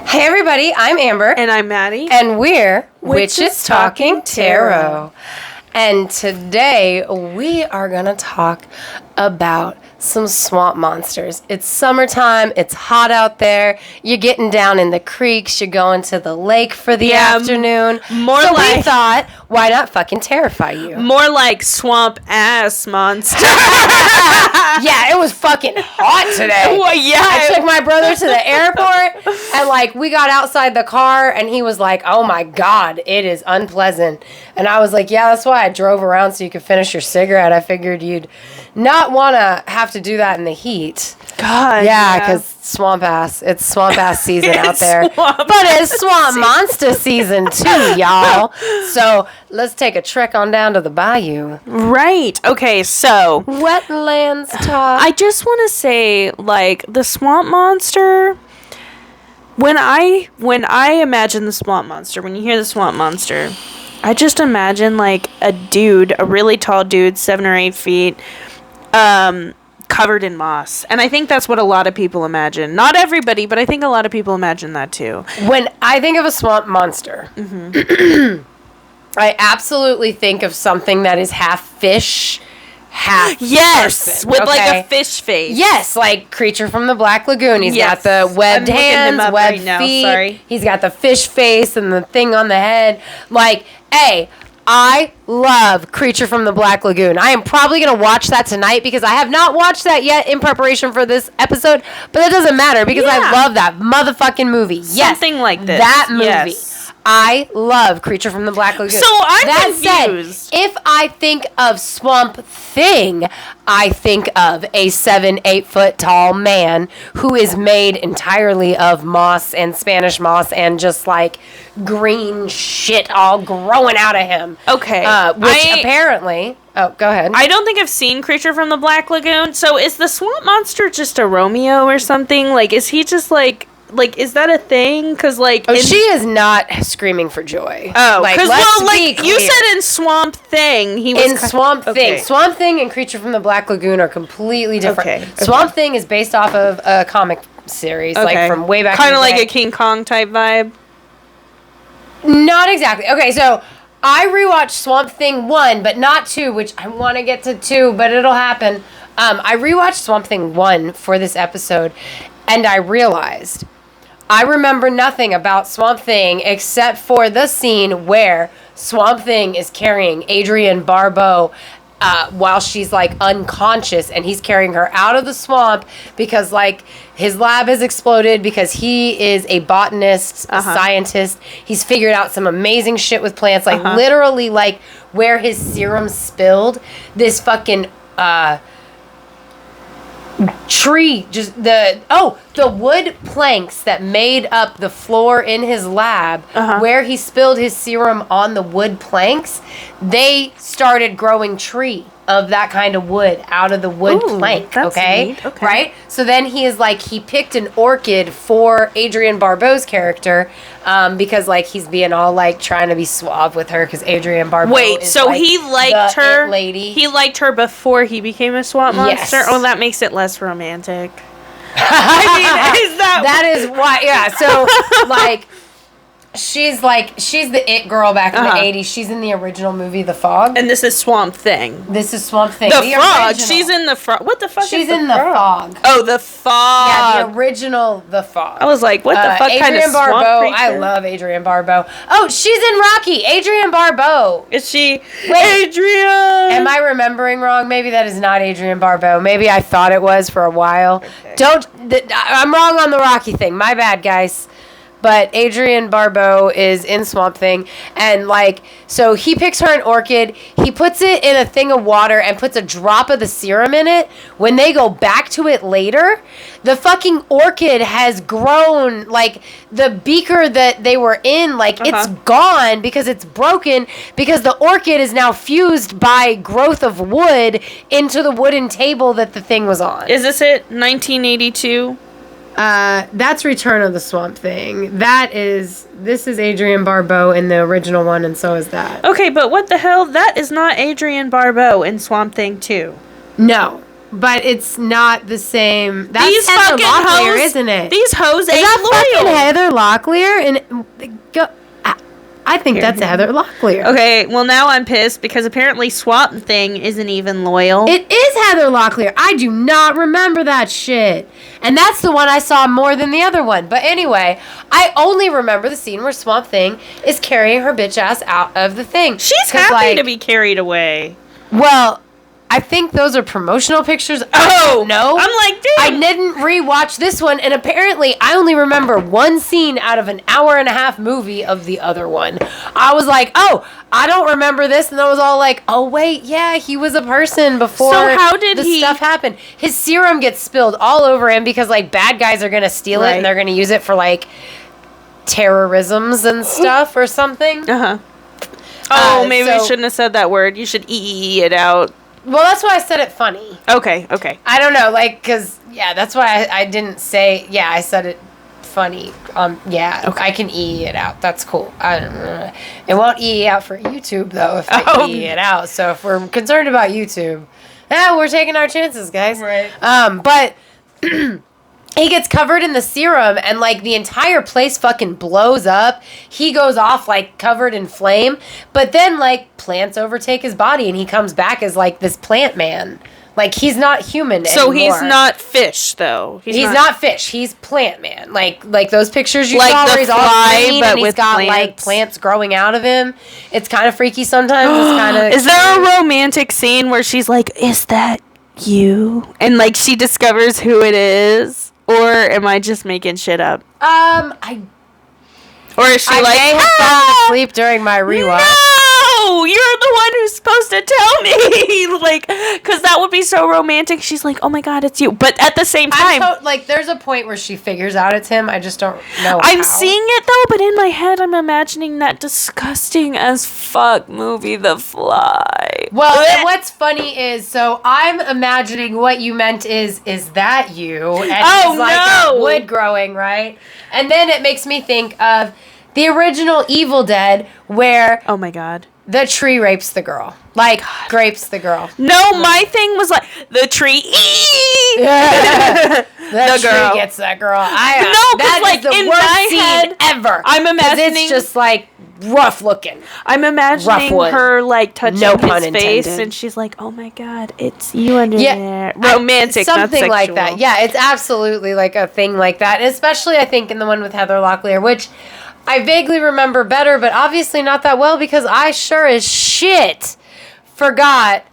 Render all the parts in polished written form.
Hey everybody, I'm Amber. And I'm Maddie. And we're Witches Talking Tarot. And today we are going to talk about some swamp monsters. It's summertime, it's hot out there, you're getting down in the creeks, you're going to the lake for the afternoon. We thought, why not fucking terrify you? More like swamp ass monster. Yeah, it was fucking hot today. Well, yeah. I took my brother to the airport and we got outside the car and he was like, oh my God, it is unpleasant. And I was like, yeah, that's why I drove around so you could finish your cigarette. I figured you'd not want to have to do that in the heat. God. Yeah, because swamp ass. It's swamp ass season out there. But it's swamp monster season too, y'all. So let's take a trek on down to the bayou. Right. Okay, so. Wetlands talk. I just want to say, the swamp monster. When I imagine the swamp monster, when you hear the swamp monster, I just imagine, a dude, a really tall dude, 7 or 8 feet, covered in moss. And I think that's what a lot of people imagine. Not everybody, but I think a lot of people imagine that too. When I think of a swamp monster, I absolutely think of something that is half fish, half person, with a fish face. Yes, like Creature from the Black Lagoon. He's got the webbed hands, webbed feet. Sorry. He's got the fish face and the thing on the head. I love Creature from the Black Lagoon. I am probably going to watch that tonight because I have not watched that yet in preparation for this episode, but that doesn't matter because I love that motherfucking movie. Something like this. That movie. Yes. I love Creature from the Black Lagoon. So I'm confused. Said, if I think of Swamp Thing, I think of a 7-8 foot tall man who is made entirely of moss and Spanish moss and just green shit all growing out of him. Okay. Apparently... Oh, go ahead. I don't think I've seen Creature from the Black Lagoon. So is the swamp monster just a Romeo or something? Is he just is that a thing? Because she is not screaming for joy. Oh, because you said in Swamp Thing he was Swamp Thing. Swamp Thing and Creature from the Black Lagoon are completely different. Okay. Swamp Thing is based off of a comic series, from way back. Kind of like a King Kong type vibe. Not exactly. Okay, so I rewatched Swamp Thing 1, but not 2, which I want to get to 2, but it'll happen. I rewatched Swamp Thing 1 for this episode, and I realized I remember nothing about Swamp Thing except for the scene where Swamp Thing is carrying Adrienne Barbeau while she's unconscious, and he's carrying her out of the swamp because his lab has exploded because he is a botanist, a scientist. He's figured out some amazing shit with plants, literally where his serum spilled, this fucking tree, just the wood planks that made up the floor in his lab, where he spilled his serum on the wood planks, they started growing tree of that kind of wood out of the wood plank. That's neat. Okay. Right? So then he is he picked an orchid for Adrienne Barbeau's character, because he's being all trying to be suave with her because Adrienne Barbeau is he liked her lady. He liked her before he became a swamp monster. Yes. Oh, that makes it less romantic. Is that is why? Yeah. So she's the it girl back in the 80s. She's in the original movie The Fog. And this is Swamp Thing. This is Swamp Thing. The Frog. Original. She's in the Frog. What the fuck is the She's in frog? The Fog. Oh, The Fog. Yeah, the original The Fog. I was like, what the fuck kind of Adrienne swamp Barbeau. creature? I love Adrienne Barbeau. Oh, she's in Rocky. Adrienne Barbeau. Is she? Wait, Adrienne. Am I remembering wrong? Maybe that is not Adrienne Barbeau. Maybe I thought it was for a while. Okay. I'm wrong on the Rocky thing. My bad, guys. But Adrienne Barbeau is in Swamp Thing, and so he picks her an orchid, he puts it in a thing of water and puts a drop of the serum in it. When they go back to it later, the fucking orchid has grown, the beaker that they were in, it's gone because it's broken, because the orchid is now fused by growth of wood into the wooden table that the thing was on. Is this it? 1982? That's Return of the Swamp Thing. This is Adrienne Barbeau in the original one, and so is that. Okay, but what the hell? That is not Adrienne Barbeau in Swamp Thing 2. No. but it's not the same. That's These Heather fucking Locklear, hoes, isn't it? These hoes Is ain't that loyal. fucking Heather Locklear? And I think that's Heather Locklear. Okay, well now I'm pissed because apparently Swamp Thing isn't even loyal. It is Heather Locklear. I do not remember that shit. And that's the one I saw more than the other one. But anyway, I only remember the scene where Swamp Thing is carrying her bitch ass out of the thing. She's happy to be carried away. Well, I think those are promotional pictures. Oh, no. I'm like, dude. I didn't rewatch this one, and apparently I only remember one scene out of an hour-and-a-half movie of the other one. I was like, oh, I don't remember this, and I was all like, oh, wait, yeah, he was a person before how did the stuff happened. His serum gets spilled all over him because, like, bad guys are going to steal it, and they're going to use it for, like, terrorisms and stuff or something. Uh-huh. Oh, maybe I shouldn't have said that word. You should it out. Well, that's why I said it funny. Okay. I don't know, like, because, yeah, that's why I didn't say, yeah, I said it funny. Yeah, okay. I can it out. That's cool. I don't know. It won't out for YouTube, though, if I it out. So if we're concerned about YouTube, we're taking our chances, guys. Right. But he gets covered in the serum, and, like, the entire place fucking blows up. He goes off, like, covered in flame. But then, like, plants overtake his body, and he comes back as, like, this plant man. Like, he's not human so anymore. He's not fish, though. He's not fish. He's plant man. Like those pictures you like saw where he's all green but and he's got, plants. Like, plants growing out of him. It's kind of freaky sometimes. It's kind of... Is there a romantic scene where she's like, is that you? And, like, she discovers who it is? Or am I just making shit up? Or is she may have fallen asleep during my rewatch. No! You're the one who's supposed to tell me! Like, because that would be so romantic. She's like, oh my god, it's you. But at the same time... there's a point where she figures out it's him. I just don't know I'm seeing it, though, but in my head, I'm imagining that disgusting as fuck movie, The Fly. Well, and what's funny is, so I'm imagining what you meant is that you? And it's like a wood growing, right? And then it makes me think of the original Evil Dead, where... Oh my god. The tree rapes the girl. Like, grapes the girl. No, my thing was like, the tree, the tree gets that girl. That like, is the in worst my scene head, ever. I'm imagining... It's just, like, rough looking. I'm imagining her, like, touching his face, intended. and she's like, oh my god, it's you under there. Romantic, something not like sexual. that. Yeah, it's absolutely, like, a thing like that. And especially, I think, in the one with Heather Locklear, which... I vaguely remember better, but obviously not that well because I sure as shit forgot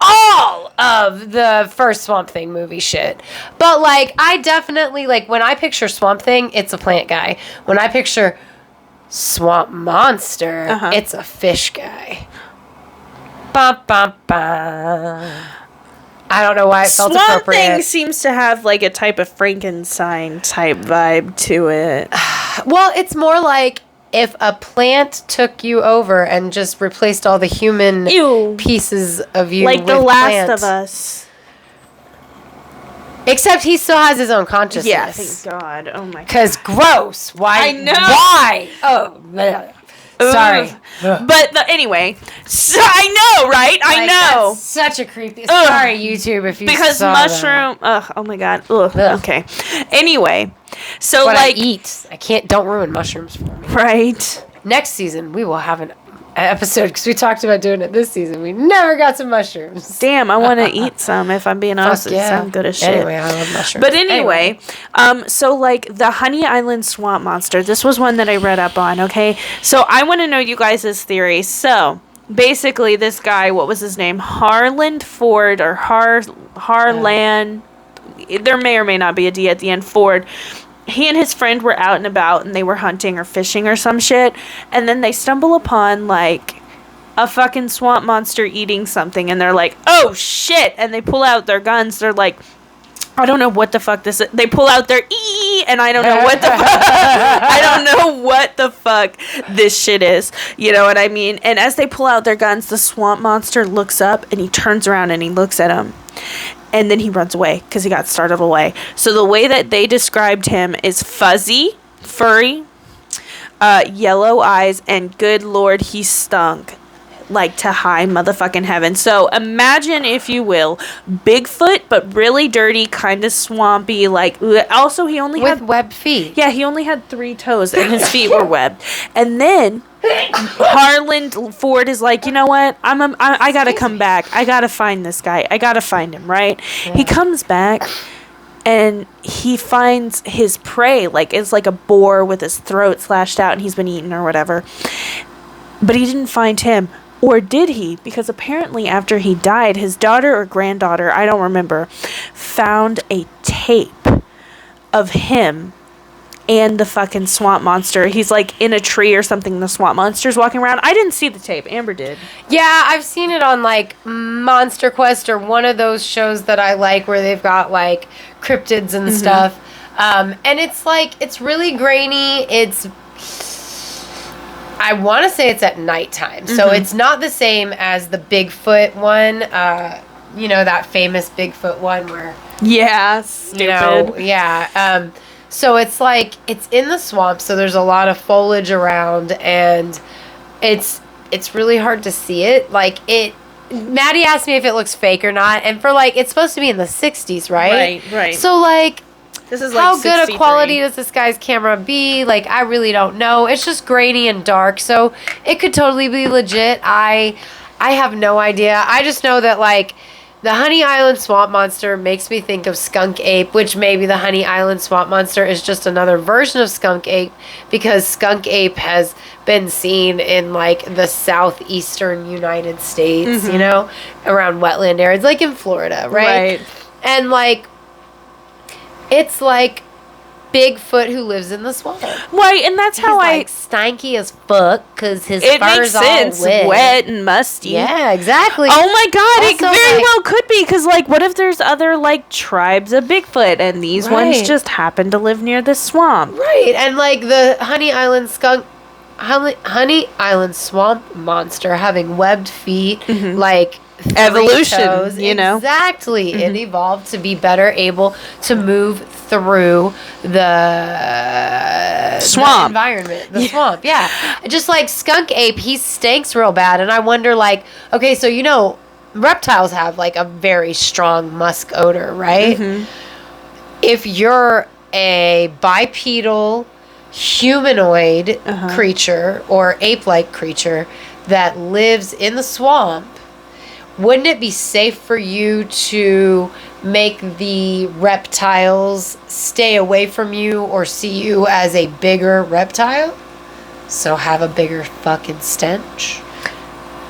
all of the first Swamp Thing movie shit. But, like, I definitely, like, when I picture Swamp Thing, it's a plant guy. When I picture Swamp Monster, it's a fish guy. Ba, ba, ba. I don't know why it felt appropriate. Swamp Thing seems to have, like, a type of Frankenstein type vibe to it. Well, it's more like if a plant took you over and just replaced all the human pieces of you like with The Last plant. of Us. Except he still has his own consciousness. Yeah, thank God. Oh, my God. Because gross. Why? I know. Why? Oh, bleh. Sorry. But anyway, so I know, right? I know. That's such a creepy... Sorry, YouTube, if you because saw mushroom... that. Oh, my God. Ugh. Okay. Anyway, so, what like... I eat. Don't ruin mushrooms for me. Right. Next season, we will have an episode, because we talked about doing it this season. We never got some mushrooms. Damn, I want to eat some, if I'm being honest. It sounds good as shit. Anyway, I love mushrooms. But anyway, so, like, the Honey Island Swamp Monster, this was one that I read up on, okay? So, I want to know you guys' theory. So, basically, this guy, what was his name? Harland Ford, or Harlan, there may or may not be a D at the end, Ford. He and his friend were out and about, and they were hunting or fishing or some shit, and then they stumble upon, like, a fucking swamp monster eating something, and they're like, oh shit, and they pull out their guns. They're like, I don't know what the fuck this is. They pull out their and I don't know what the fuck. I don't know what the fuck this shit is. You know what I mean? And as they pull out their guns, the swamp monster looks up, and he turns around and he looks at him. And then he runs away because he got startled away. So the way that they described him is fuzzy, furry, yellow eyes, and good lord, he stunk. like to high motherfucking heaven. So imagine, if you will, Bigfoot, but really dirty, kind of swampy. Like, also he only with had webbed feet. Yeah, he only had 3 toes and his feet were webbed. And then Harlan Ford is like, you know what? I gotta come back. I gotta find this guy. I gotta find him, right? Yeah. He comes back and he finds his prey. Like, it's like a boar with his throat slashed out and he's been eaten or whatever. But he didn't find him. Or did he? Because apparently after he died, his daughter or granddaughter, I don't remember, found a tape of him and the fucking swamp monster. He's like in a tree or something. The swamp monster's walking around. I didn't see the tape. Amber did. Yeah, I've seen it on like Monster Quest or one of those shows that I like where they've got like cryptids and stuff. And it's like, it's really grainy. I want to say it's at nighttime. So it's not the same as the Bigfoot one. You know, that famous Bigfoot one where... Yeah, stupid. You know, yeah. So it's like, it's in the swamp, so there's a lot of foliage around, and it's really hard to see it. Like, Maddie asked me if it looks fake or not, and for like, it's supposed to be in the 60s, right? Right. So like, this is how like good a quality does this guy's camera be? Like, I really don't know. It's just grainy and dark, so it could totally be legit. I have no idea. I just know that, like, the Honey Island Swamp Monster makes me think of Skunk Ape, which maybe the Honey Island Swamp Monster is just another version of Skunk Ape, because Skunk Ape has been seen in, like, the southeastern United States, you know, around wetland areas, like in Florida, right? And, like, it's like Bigfoot who lives in the swamp. Right, and that's how He's like stanky as fuck because his fur's all wet and musty. Yeah, exactly. Oh my god, Also, it very well could be, because like, what if there's other like tribes of Bigfoot and these ones just happen to live near the swamp? Right, and like the Honey Island Swamp Monster having webbed feet, like evolution, toes. You know, exactly. It evolved to be better able to move through the swamp environment, the swamp. Yeah, just like Skunk Ape, he stinks real bad, and I wonder, like, okay, so you know, reptiles have like a very strong musk odor, right? If you're a bipedal humanoid creature or ape-like creature that lives in the swamp, wouldn't it be safe for you to make the reptiles stay away from you or see you as a bigger reptile? So have a bigger fucking stench?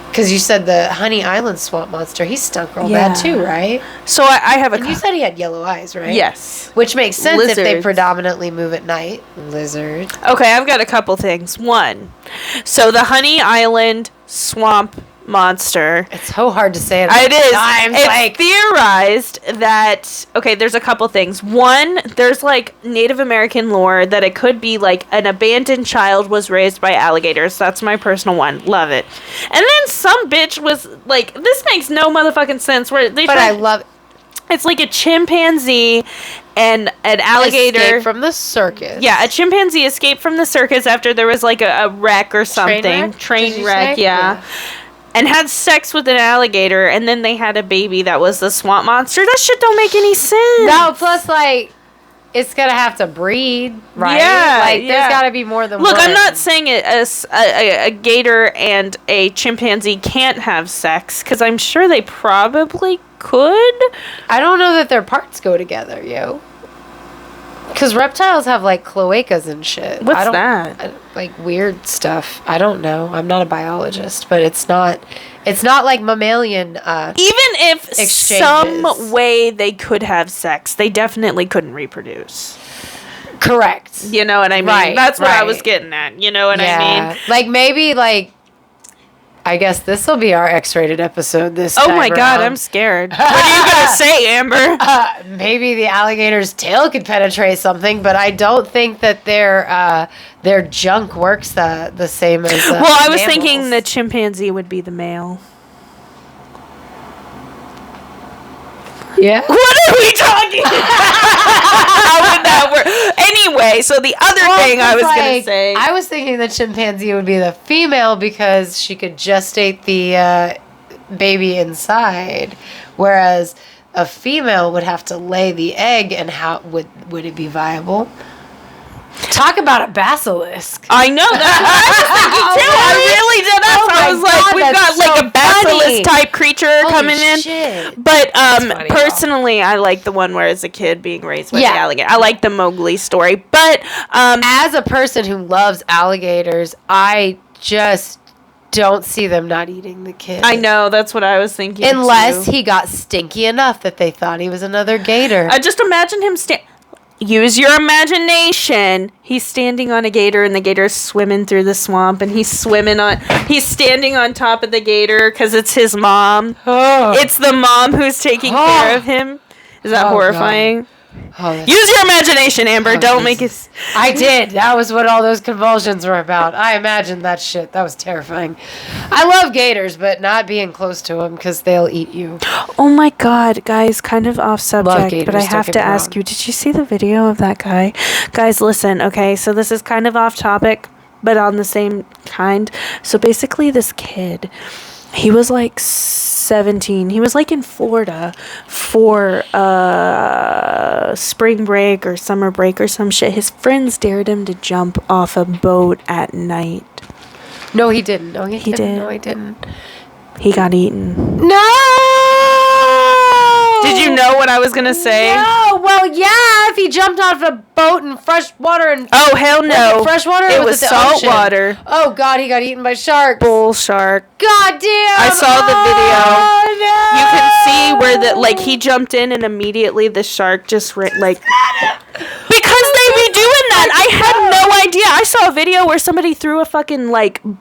Because you said the Honey Island Swamp Monster, he stunk real bad too, right? So I have you said he had yellow eyes, right? Yes. Which makes sense if they predominantly move at night. Lizards. Okay, I've got a couple things. One, so the Honey Island Swamp Monster. It's so hard to say it. It is. It's like theorized that, okay, there's a couple things. One, there's like Native American lore that it could be like an abandoned child was raised by alligators. That's my personal one. Love it. And then some bitch was like, this makes no motherfucking sense. I love it. It's like a chimpanzee and an alligator escaped from the circus. Yeah, a chimpanzee escaped from the circus after there was like a wreck or something. Train wreck, yeah. And had sex with an alligator, and then they had a baby that was the swamp monster. That shit don't make any sense. No, plus, like, it's gonna have to breed, right? Yeah, like, there's gotta be more than one. Look, I'm not saying a gator and a chimpanzee can't have sex, because I'm sure they probably could. I don't know that their parts go together, yo. Because reptiles have, like, cloacas and shit. What's that? Like, weird stuff. I don't know. I'm not a biologist, but it's not like mammalian even if exchanges. Some way they could have sex, they definitely couldn't reproduce. Correct. You know what I mean? Right, That's what I was getting at. You know what I mean? Like, maybe, like, I guess this will be our X-rated episode this time. Oh my god, I'm scared. What are you going to say, Amber? Maybe the alligator's tail could penetrate something, but I don't think that their junk works the same as well, I was thinking the chimpanzee would be the male. Yeah. What are we talking about? How would that work? Anyway, Okay, so the other thing I was going to say. I was thinking the chimpanzee would be the female because she could gestate the baby inside, whereas a female would have to lay the egg, and how would it be viable? Talk about a basilisk. I know, that's what I was thinking too. I really did. I was like, we've got like a basilisk type creator coming in. But personally, I like the one where it's a kid being raised by the alligator. I like the Mowgli story. But as a person who loves alligators, I just don't see them not eating the kid. I know, that's what I was thinking Unless he got stinky enough that they thought he was another gator. I just imagine him use your imagination. He's standing on a gator, and the gator's swimming through the swamp, and he's standing on top of the gator because it's his mom. Oh. It's the mom who's taking care of him. Is that horrifying? Use your imagination, Amber. Don't make it. I did. That was what all those convulsions were about. I imagined that shit. That was terrifying. I love gators, but not being close to them because they'll eat you. Oh my God, guys, kind of off subject, gators, but I have to ask you, did you see the video of that guy? Guys, listen, okay, so this is kind of off topic, but on the same kind. So basically this kid, he was like 17. He was like in Florida for spring break or summer break or some shit. His friends dared him to jump off a boat at night. No, he didn't. No, he didn't. Did. No, he didn't. He got eaten. No! Did you know what I was going to say? No. Well, yeah, if he jumped off a boat in fresh water and... Oh, hell no. Fresh water? It was salt water. Oh, God, he got eaten by sharks. Bull shark. God damn. I saw the video. Oh, no. You can see where he jumped in and immediately the shark just because they be doing that. I had no idea. I saw a video where somebody threw a fucking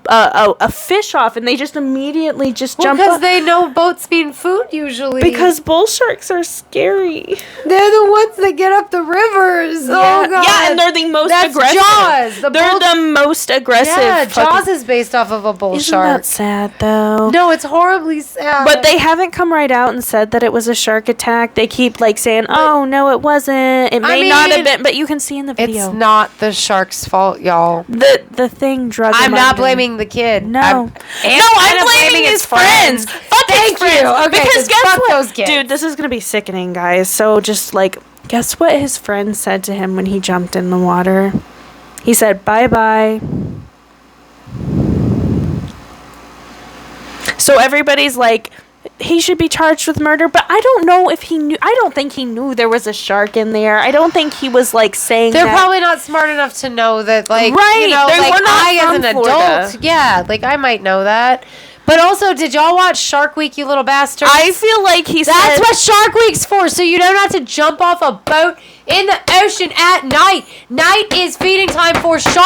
a fish off and they just immediately just jumped off. Because they know boats mean food usually. Because bull sharks are scary. They're the ones that get up the rivers. Yeah. Oh, God. Yeah, and they're the most aggressive. Jaws. They're the most aggressive. Yeah, Jaws is based off of a bull shark. Isn't that sad, though? No, it's horribly sad. But they haven't come right out and said that it was a shark attack. They keep saying, "Oh no, it wasn't. It may not have been." But you can see in the video, it's not the shark's fault, y'all. The thing drug him. I'm not blaming the kid. No, I'm blaming his friends. Fuck his friends. Okay, because guess what, those kids. Dude, this is gonna be sickening, guys. So just guess what his friend said to him when he jumped in the water? He said, "Bye-bye." So everybody's like, he should be charged with murder, but I don't know if he knew. I don't think he knew there was a shark in there. I don't think he was saying they're probably not smart enough to know that, right. I as an adult, yeah, I might know that. But also, did y'all watch Shark Week, you little bastards? I feel like that's what Shark Week's for, so you don't have to jump off a boat in the ocean at night. Night is feeding time for sharks,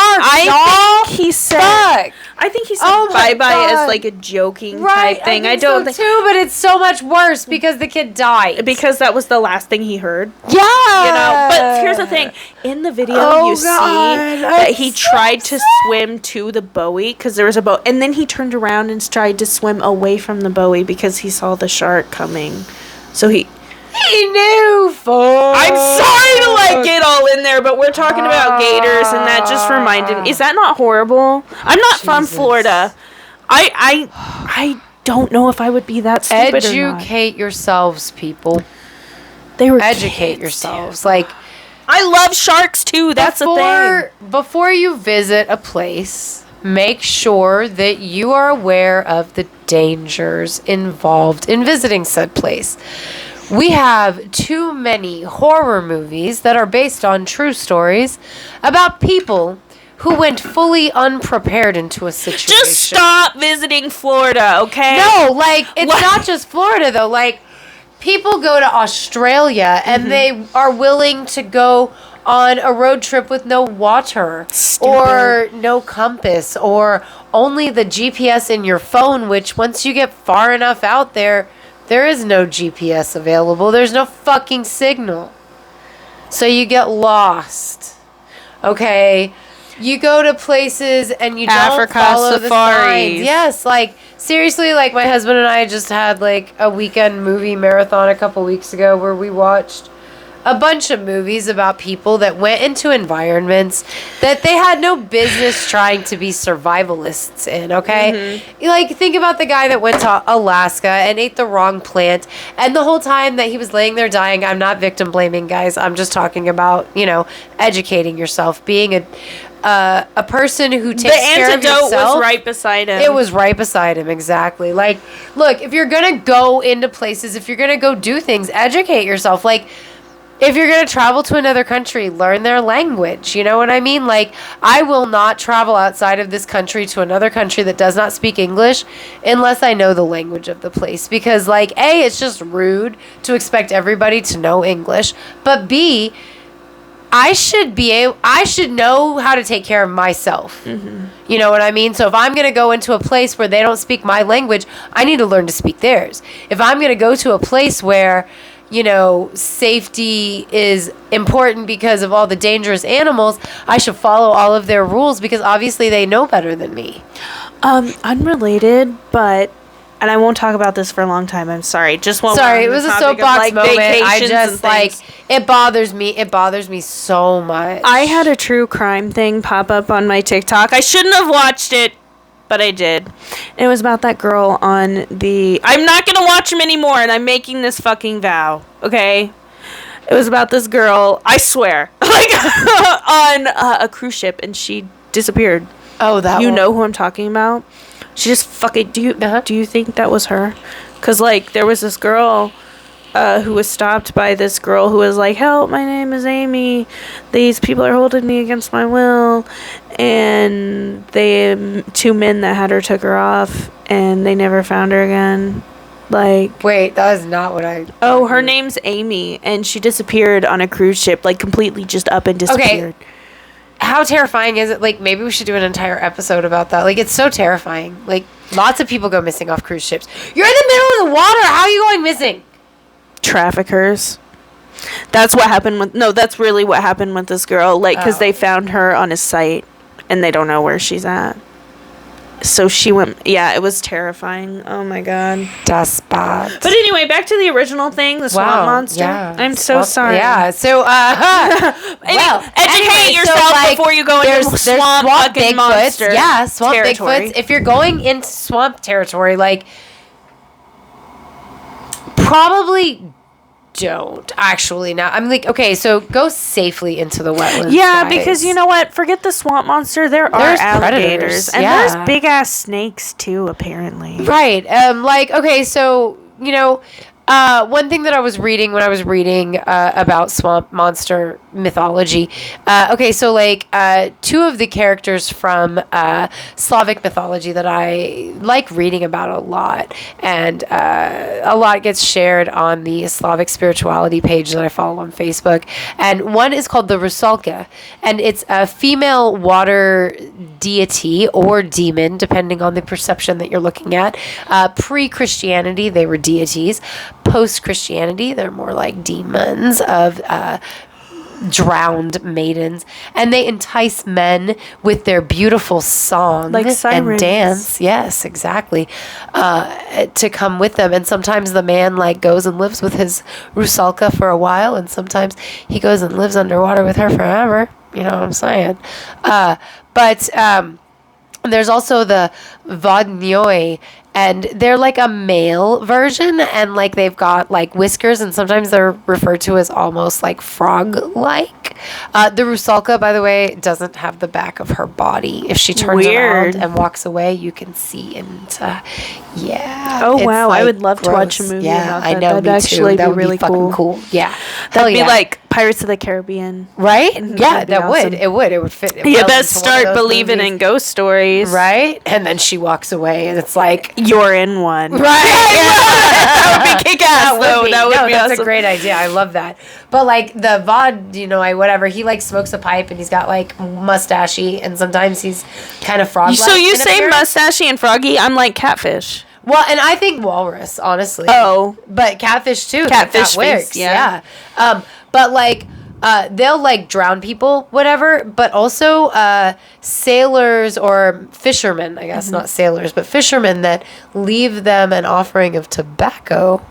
I think he said bye-bye as a joking type thing. I don't think too, but it's so much worse because the kid died. Because that was the last thing he heard. Yeah. But here's the thing. In the video, you see that he tried to swim to the buoy because there was a boat, and then he turned around and tried to swim away from the buoy because he saw the shark coming. So he knew. I'm sorry to get all in there, but we're talking about gators, and that just reminded me. Is that not horrible? I'm not from Florida. I don't know if I would be that stupid or not. Educate yourselves, people. They were educate yourselves. I love sharks too. That's the thing. Before you visit a place, make sure that you are aware of the dangers involved in visiting said place. We have too many horror movies that are based on true stories about people who went fully unprepared into a situation. Just stop visiting Florida, okay? No, it's not just Florida, though. People go to Australia and they are willing to go on a road trip with no water. Stupid. Or no compass or only the GPS in your phone, which once you get far enough out there is no GPS available. There's no fucking signal. So you get lost. Okay? You go to places and you don't follow the signs. Yes, seriously, my husband and I just had a weekend movie marathon a couple weeks ago where we watched a bunch of movies about people that went into environments that they had no business trying to be survivalists in, okay? Like, think about the guy that went to Alaska and ate the wrong plant, and the whole time that he was laying there dying, I'm not victim blaming, guys. I'm just talking about, educating yourself, being a person who takes care of yourself. The antidote was right beside him. It was right beside him, exactly. Like, look, if you're going to go into places, if you're going to go do things, educate yourself. Like, if you're going to travel to another country, learn their language. You know what I mean? Like, I will not travel outside of this country to another country that does not speak English unless I know the language of the place. Because, like, A, it's just rude to expect everybody to know English. But B, I should know how to take care of myself. You know what I mean? So if I'm going to go into a place where they don't speak my language, I need to learn to speak theirs. If I'm going to go to a place where, safety is important because of all the dangerous animals, I should follow all of their rules because obviously they know better than me. Unrelated, but... And I won't talk about this for a long time. I'm sorry. Just one. Sorry, it was a soapbox moment. I just it bothers me. It bothers me so much. I had a true crime thing pop up on my TikTok. I shouldn't have watched it, but I did. It was about that girl on the... I'm not going to watch him anymore, and I'm making this fucking vow, okay? It was about this girl, I swear, on a cruise ship, and she disappeared. Oh, that You one. know who I'm talking about? She just fucking... Do you think that was her? Because, there was this girl... who was stopped by this girl who was like, help, my name is Amy. These people are holding me against my will. And two men that had her took her off, and they never found her again. Wait, that is not what I... Oh, her name's Amy, and she disappeared on a cruise ship, completely just up and disappeared. Okay. How terrifying is it? Maybe we should do an entire episode about that. It's so terrifying. Lots of people go missing off cruise ships. You're in the middle of the water. How are you going missing? Traffickers. That's what happened with... No, that's really what happened with this girl. Because they found her on a site, and they don't know where she's at. So she went... Yeah, it was terrifying. Oh, my God. Das bad. But anyway, back to the original thing, the swamp monster. Yeah. I'm so sorry. Yeah, so, educate yourself before you go into swamp fucking monster. Yeah, swamp territory. Bigfoots. If you're going into swamp territory, probably don't actually. Now I'm okay, so go safely into the wetlands. Yeah, guys. because you know what, forget the swamp monster, there's alligators and there's big ass snakes too, apparently. Right. Okay, so one thing that I was reading when I was reading about swamp monster mythology. Two of the characters from Slavic mythology that I like reading about a lot, and a lot gets shared on the Slavic spirituality page that I follow on Facebook. And one is called the Rusalka, and it's a female water deity or demon, depending on the perception that you're looking at. Pre-Christianity, they were deities. Post-Christianity, they're more like demons of drowned maidens, and they entice men with their beautiful song and dance. Yes, exactly. To come with them, and sometimes the man goes and lives with his Rusalka for a while, and sometimes he goes and lives underwater with her forever. You know what I'm saying? But there's also the vodyanoy, and they're a male version, and they've got whiskers, and sometimes they're referred to as almost frog-like. The Rusalka, by the way, doesn't have the back of her body. If she turns around and walks away, you can see into... Yeah. Oh, wow. I would love to watch a movie about that. I know, that'd actually be really cool. Yeah. That'd be like Pirates of the Caribbean. Right? Yeah, that would. It would. It would fit. You best start believing in ghost stories. Right? And then she walks away, and it's you're in one. Right? That would be kick-ass, though. That would be awesome. That's a great idea. I love that. But, the vod, whatever, he, smokes a pipe, and he's got, mustachy, and sometimes he's kind of frog-like. So you say mustachy and froggy, I'm like catfish. Well, and I think walrus, honestly. Oh. But catfish, too. Catfish that works. Yeah. But, they'll, drown people, whatever, but also sailors or fishermen, I guess, not sailors, but fishermen that leave them an offering of tobacco.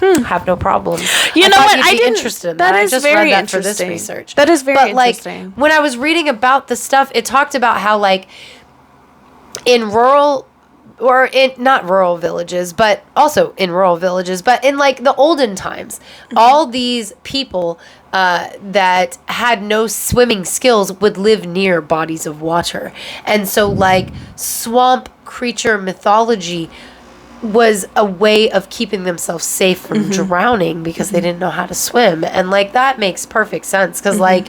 Have no problem. You know what? I didn't interested in that. That is I just very read that for this interesting. research. That is very interesting. Like, when I was reading about the stuff, it talked about how, like, in rural, or in not rural villages, but also in rural villages, but in, like, the olden times, all these people that had no swimming skills would live near bodies of water. And so, like, swamp creature mythology was a way of keeping themselves safe from drowning because they didn't know how to swim. And, like, that makes perfect sense because, like,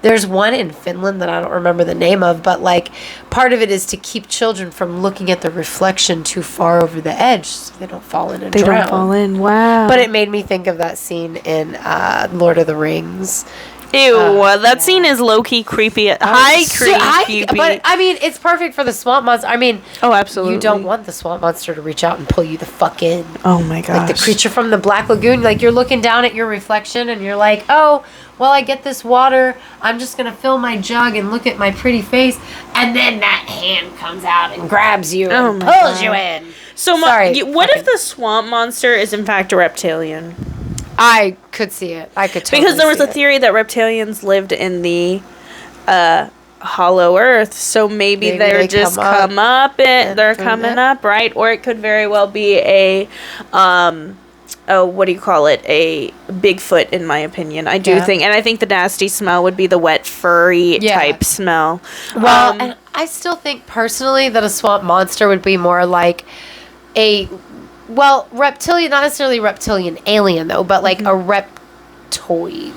there's one in Finland that I don't remember the name of, but, like, part of it is to keep children from looking at the reflection too far over the edge so they don't fall in and drown. They don't fall in. Wow. But it made me think of that scene in Lord of the Rings. Ew, that scene is low-key creepy. Creepy. But, I mean, it's perfect for the swamp monster. I mean, oh, absolutely. You don't want the swamp monster to reach out and pull you the fuck in. Oh, my gosh. Like the creature from the Black Lagoon. Like, you're looking down at your reflection and you're like, oh, well, I get this water. I'm just going to fill my jug and look at my pretty face. And then that hand comes out and grabs you and pulls you in. So, what if the swamp monster is, in fact, a reptilian? I could see it. I could totally because there was see a theory that reptilians lived in the hollow earth, so maybe they're they just they're coming up, right? Or it could very well be a what do you call it? A Bigfoot, in my opinion. I do think, and I think the nasty smell would be the wet, furry type smell. Well, and I still think personally that a swamp monster would be more like a reptilian, not necessarily reptilian alien though, but like a reptoid.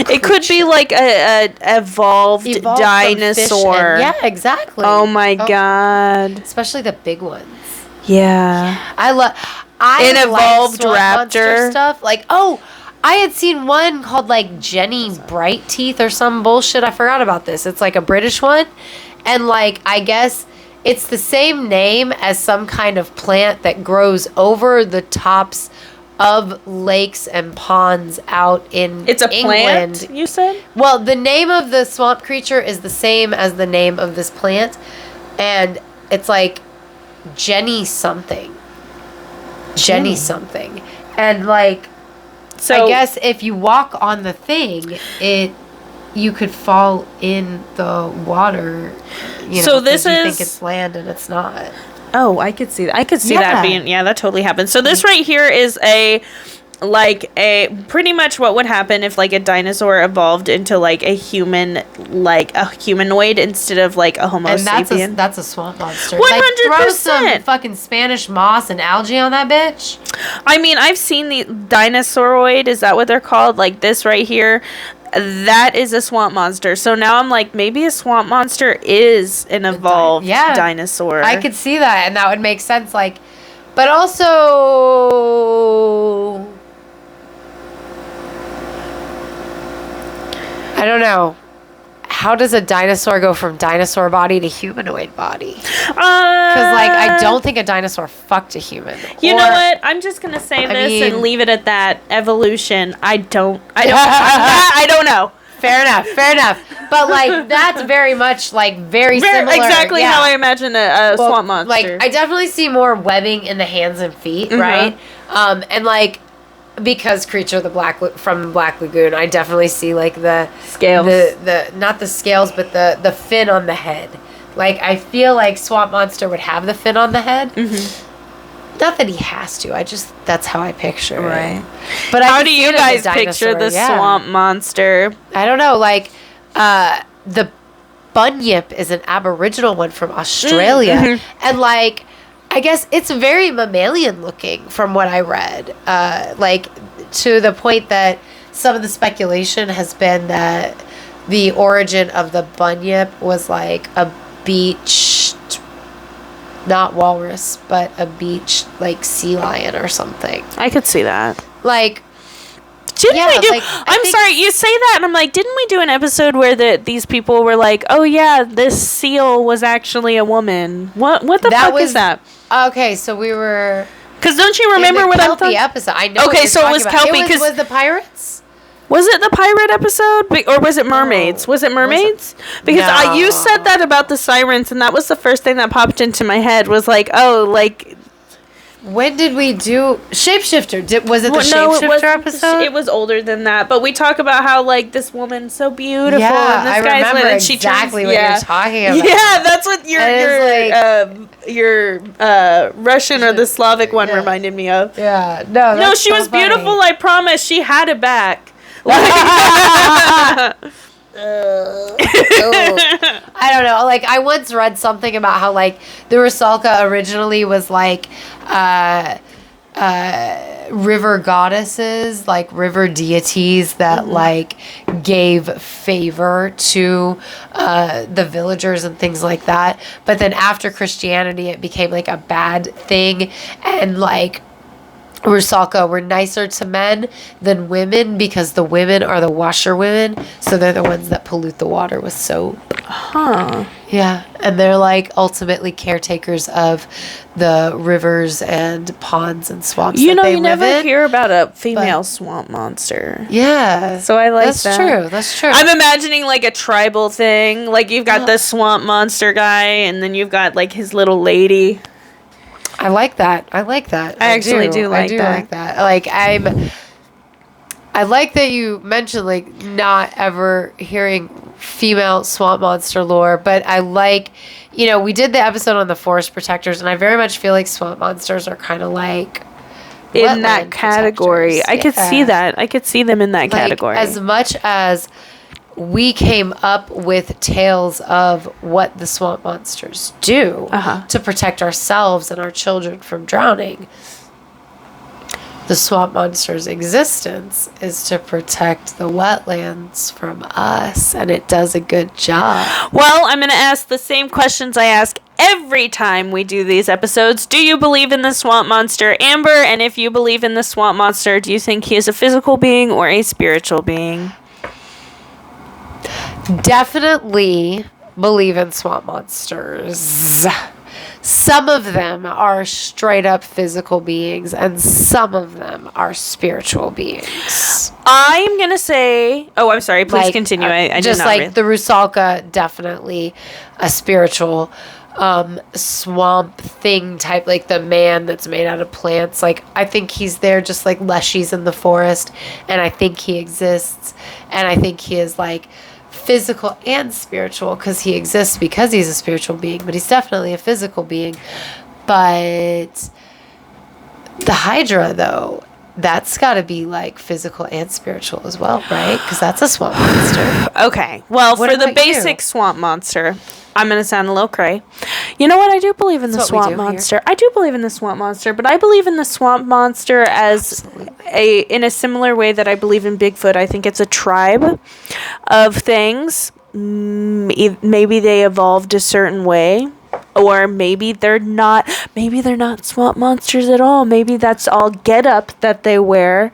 It could be like a evolved dinosaur. Yeah, exactly. Oh my god. Especially the big ones. Yeah. An evolved raptor stuff. Like, I had seen one called like Jenny Bright Teeth or some bullshit. I forgot about this. It's like a British one. And like, I guess it's the same name as some kind of plant that grows over the tops of lakes and ponds out in It's a England. plant, you said? Well, the name of the swamp creature is the same as the name of this plant. And it's like Jenny something. And like, so I guess if you walk on the thing, you could fall in the water. So this you think it's land and it's not. Oh, I could see that. I could see that being. Yeah, that totally happens. So this right here is pretty much what would happen if like a dinosaur evolved into like a human, like a humanoid instead of like a Homo sapien. And that's a swamp monster. 100%. Like, throw some fucking Spanish moss and algae on that bitch. I mean, I've seen the dinosauroid. Is that what they're called? Like this right here. That is a swamp monster. So now I'm like, maybe a swamp monster is an evolved dinosaur. I could see that, and that would make sense. Like, but also, I don't know. How does a dinosaur go from dinosaur body to humanoid body? Because, like, I don't think a dinosaur fucked a human. You know what? I'm just going to say and leave it at that. Evolution. I don't know. Fair enough. But, like, that's very much, like, very similar. Exactly how I imagine a swamp monster. Like, I definitely see more webbing in the hands and feet, right? And, like, because creature from Black Lagoon, I definitely see like the scales, the not the scales, but the fin on the head. Like, I feel like swamp monster would have the fin on the head. Not that he has to. That's how I picture it. Right. But how do you guys picture the swamp monster? I don't know. Like, the bunyip is an Aboriginal one from Australia, and like, I guess it's very mammalian looking from what I read. Like, to the point that some of the speculation has been that the origin of the bunyip was like a beached, not walrus, but a beached like sea lion or something. I could see that. Like, didn't we do? Like, I'm sorry, you say that, and I'm like, didn't we do an episode where these people were like, oh yeah, this seal was actually a woman? What the fuck is that? Okay, so we were. Because don't you remember what I'm talking? Episode. I know. Okay, so it was Kelpie. Was the pirates? Was it the pirate episode, or was it mermaids? Was it mermaids? Because you said that about the sirens, and that was the first thing that popped into my head. Was like, oh, like When did we do Shapeshifter? Was it the No, it Shapeshifter wasn't. episode? It was older than that. But we talk about how like this woman's so beautiful, Yeah, and this I guy's remember and she exactly turns, what you're talking about. Yeah, that's what your Russian or the Slavic one reminded me of. Yeah, no, No, she so was funny. beautiful. I promise. She had it back. I don't know. Like, I once read something about how, like, the Rusalka originally was, like, river goddesses, like, river deities that, like, gave favor to the villagers and things like that. But then after Christianity, it became, like, a bad thing. And, like, Rusalka were nicer to men than women because the women are the washerwomen, so they're the ones that pollute the water with soap. Huh. Yeah, and they're like ultimately caretakers of the rivers and ponds and swamps. You that know, they you live never in. hear about a female swamp monster. Yeah, So I like that's that. true. That's true. I'm imagining like a tribal thing. Like you've got the swamp monster guy, and then you've got like his little lady. I like that. I like that. I actually do like that. Like I like that you mentioned like not ever hearing female swamp monster lore, but I like, you know, we did the episode on the forest protectors, and I very much feel like swamp monsters are kind of like In that category. protectors. I could see that. I could see them in that Like, category. as much as we came up with tales of what the swamp monsters do to protect ourselves and our children from drowning, the swamp monster's existence is to protect the wetlands from us, and it does a good job. Well, I'm going to ask the same questions I ask every time we do these episodes. Do you believe in the swamp monster, Amber? And if you believe in the swamp monster, do you think he is a physical being or a spiritual being? Definitely believe in swamp monsters. Some of them are straight up physical beings, and some of them are spiritual beings. I'm going to say... Oh, I'm sorry. Please continue. I just did not like read. the Rusalka, definitely a spiritual swamp thing type, like the man that's made out of plants. Like, I think he's there just like Leshy's in the forest, and I think he exists, and I think he is like physical and spiritual because he exists because he's a spiritual being, but he's definitely a physical being. But the Hydra, though, that's got to be like physical and spiritual as well, right? Because that's a swamp monster. Okay. Well, What for the about basic you? swamp monster, I'm going to sound a little cray. You know what? I do believe in the That's what we swamp do here. monster. I do believe in the swamp monster, but I believe in the swamp monster as in a similar way that I believe in Bigfoot. I think it's a tribe of things. Maybe they evolved a certain way, or maybe they're not. Maybe they're not swamp monsters at all. Maybe that's all get up that they wear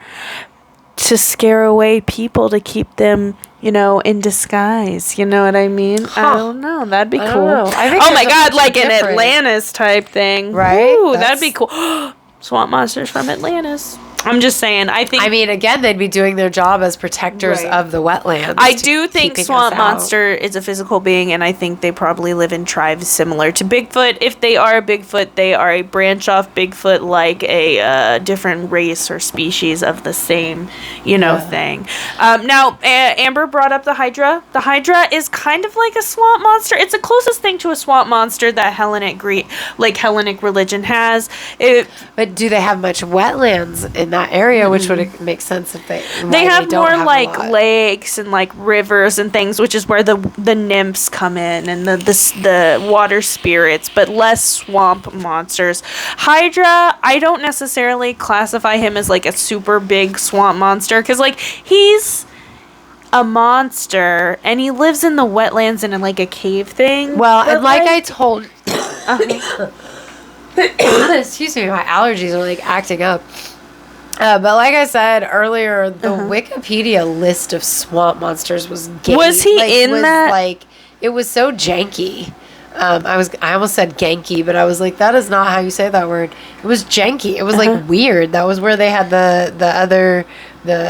to scare away people, to keep them, you know, in disguise. You know what I mean? I don't know. That'd be I cool. don't know. I think Oh my there's a God, bunch like of an different- Atlantis type thing. Right? Ooh, that'd That's- be cool. Swamp monsters from Atlantis. I'm just saying, I think... I mean, again, they'd be doing their job as protectors Right. of the wetlands. I do think keeping swamp us out. monster is a physical being, and I think they probably live in tribes similar to Bigfoot. If they are a Bigfoot, they are a branch off Bigfoot, like a different race or species of the same, you know, thing. Now, Amber brought up the Hydra. The Hydra is kind of like a swamp monster. It's the closest thing to a swamp monster that Hellenic religion has. But do they have much wetlands in that area? Which would make sense if they They don't more have a like lot. lakes and like rivers and things, which is where the nymphs come in and the water spirits, but less swamp monsters. Hydra, I don't necessarily classify him as like a super big swamp monster because like he's a monster and he lives in the wetlands and in like a cave thing. Well, But, and like I told, excuse me, my allergies are like acting up. But like I said earlier, the Wikipedia list of swamp monsters was gay. Was he in that? Like, it was so janky. I almost said ganky, but I was like, that is not how you say that word. It was janky. It was like weird. That was where they had the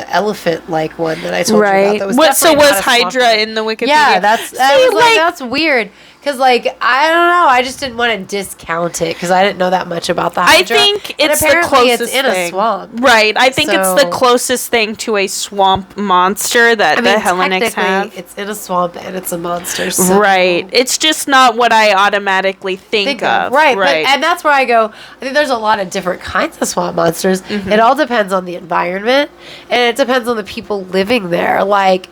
elephant like one that I told you about. That was What? So definitely was not a swamp Hydra monster. in the Wikipedia? Yeah, that's See, that's weird. Because, like, I don't know. I just didn't want to discount it because I didn't know that much about the I hydra. think And it's the apparently closest it's in thing. a swamp. Right. I think it's the So- closest thing to a swamp monster that I mean, the Hellenics technically, have. it's in a swamp and it's a monster. So Right. It's just not what I automatically think of. Right. Right. And that's where I go, I think there's a lot of different kinds of swamp monsters. Mm-hmm. It all depends on the environment and it depends on the people living there. Like,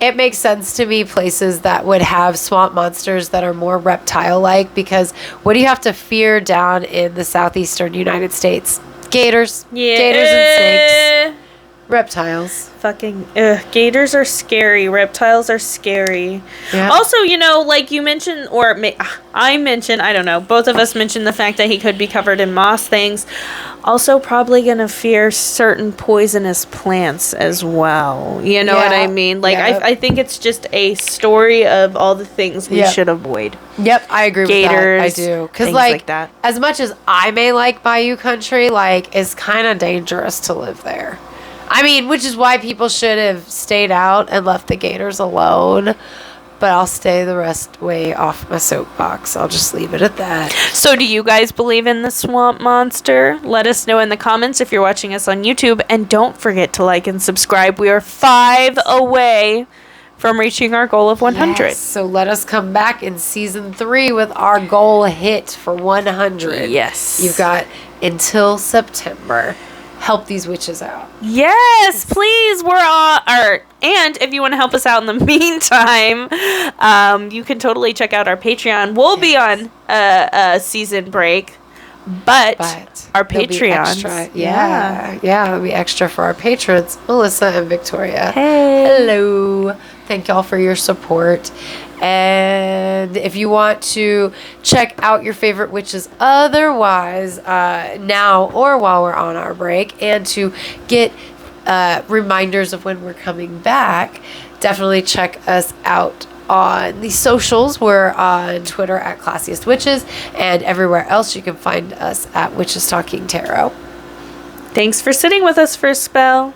it makes sense to me places that would have swamp monsters that are more reptile-like because what do you have to fear down in the southeastern United States? Gators. Yeah. Gators and snakes. Reptiles. Fucking gators are scary. Reptiles are scary. Yeah. Also, like you mentioned, I mentioned, I don't know, both of us mentioned the fact that he could be covered in moss things. Also, probably gonna fear certain poisonous plants as well. You know what I mean? Like, Yeah. I think it's just a story of all the things we Yep. should avoid. Yep, I agree Gators, with that. I do. Because, things like, like that. as much as I may like Bayou Country, like, it's kind of dangerous to live there. I mean, which is why people should have stayed out and left the gators alone. But I'll stay the rest way off my soapbox. I'll just leave it at that. So do you guys believe in the swamp monster? Let us know in the comments if you're watching us on YouTube. And don't forget to like and subscribe. We are 5 away from reaching our goal of 100. Yes, so let us come back in season 3 with our goal hit for 100. Yes. You've got until September. Help these witches out. Yes, please. We're on. And if you want to help us out in the meantime, you can totally check out our Patreon. We'll be on a season break, but our there'll be Patreon. extra. Yeah, it'll be extra for our patrons, Melissa and Victoria. Hey. Hello. Thank y'all for your support. And if you want to check out your favorite witches otherwise, now or while we're on our break, and to get reminders of when we're coming back, definitely check us out on the socials. We're on Twitter at Classiest Witches, and everywhere else you can find us at Witches Talking Tarot. Thanks for sitting with us for a spell.